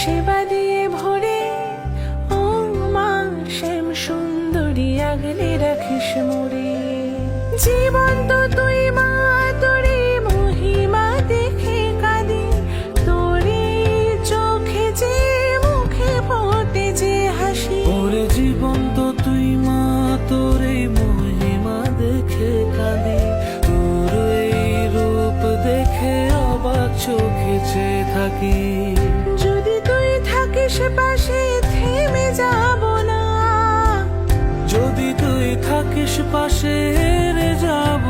সেবা দিয়ে ভরে। ও মা শ্যাম সুন্দরী আগলে রাখিস মোরে। জীবন তো তুই মা, তোরে মহিমা দেখে কাঁদি। তোরে চোখে যে মুখে ফোটে যে হাসি। ওরে জীবন তো তুই মা, তোরে মহিমা দেখে কাঁদি। তোর এই রূপ দেখে অবাক চোখে চেয়ে থাকি। যদি তুই থাকিস পাশে থেমে যাব না। যদি তুই থাকিস পাশে হেরে যাব